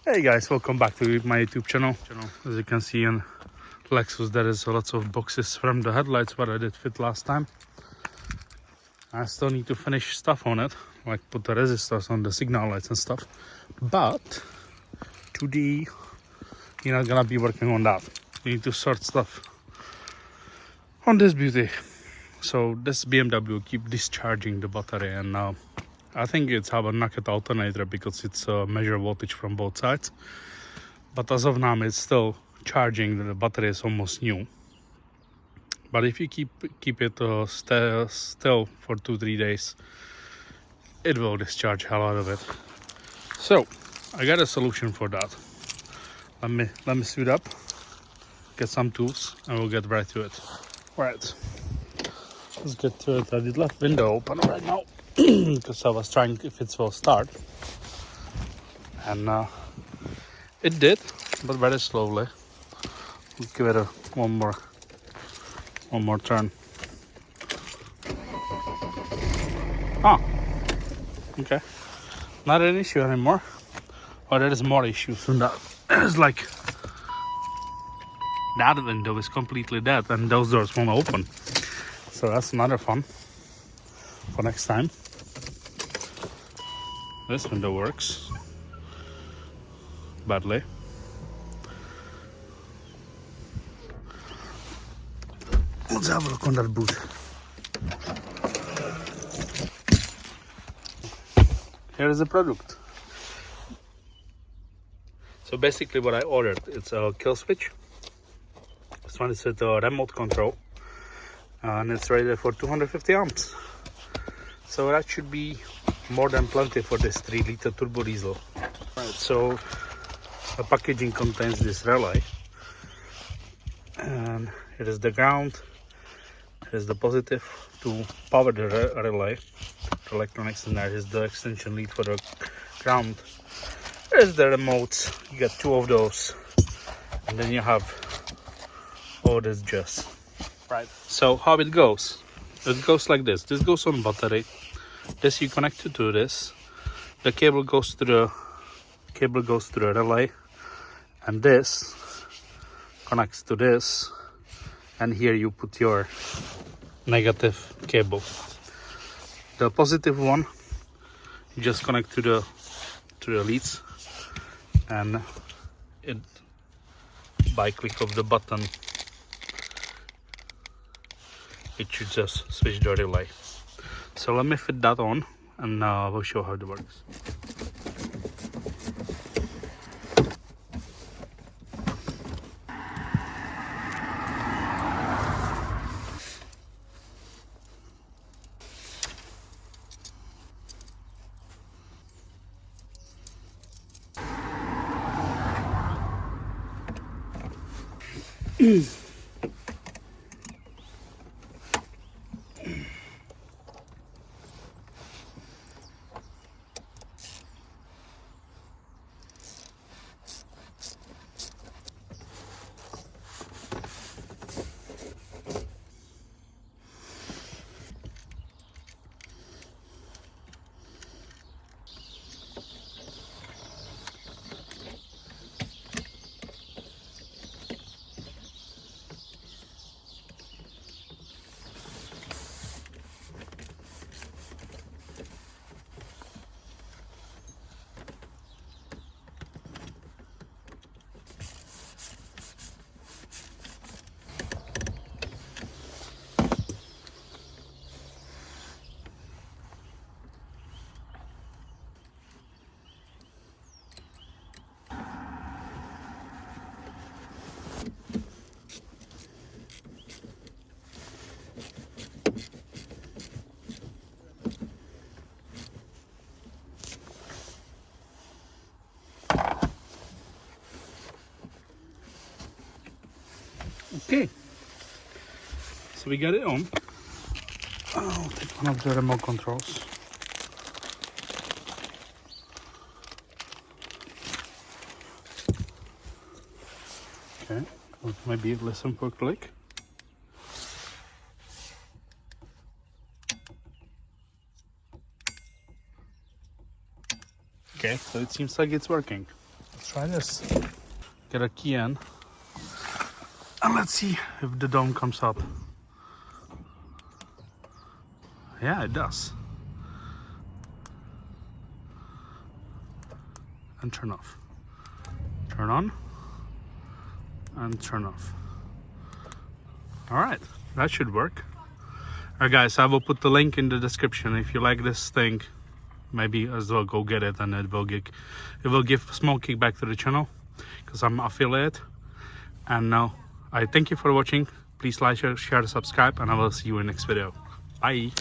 Hey guys, welcome back to my YouTube channel. As you can see in Lexus, there is lots of boxes from the headlights what I did fit last time. I still need to finish stuff on it, like put the resistors on the signal lights and stuff. But today you're not gonna be working on that. You need to sort stuff on this beauty. So this BMW keep discharging the battery, and I think it's have a naked alternator because it's measure voltage from both sides. But as of now, it's still charging. The battery is almost new. But if you keep it still for 2-3 days, it will discharge a lot of it. So I got a solution for that. Let me suit up, get some tools, and we'll get right to it. Right, let's get to it. I did left window open right now because I was trying if it will start, and it did, but very slowly. Let's give it one more turn. Oh, okay. Not an issue anymore. Or there is more issues than that. It's like that window is completely dead and those doors won't open. So that's another fun for next time. This window works badly. Let's have a look on that boot. Here is the product. So basically what I ordered, it's a kill switch. This one is with a remote control. And it's rated for 250 amps. So that should be more than plenty for this 3-liter turbo diesel. Right, so the packaging contains this relay. And it is the ground. It is the positive to power the relay. The electronics in there is the extension lead for the ground. There's the remotes. You get 2 of those. And then you have all this just. Right. So how it goes? It goes like this. This goes on battery. This you connect it to this. The cable goes to the relay, and this connects to this. And here you put your negative cable. The positive one you just connect to the leads, and it by click of the button it should just switch the relay. So let me fit that on and we'll show how it works. Okay, so we got it on. I'll take one of the remote controls. Okay, maybe listen for a click. Okay, so it seems like it's working. Let's try this. Get a key in. And let's see if the dome comes up. Yeah, it does. And turn off. Turn on. And turn off. Alright, that should work. Alright guys, I will put the link in the description. If you like this thing, maybe as well go get it, and it will give small kickback to the channel because I'm affiliate. And now I thank you for watching. Please like, share, subscribe, and I will see you in the next video. Bye.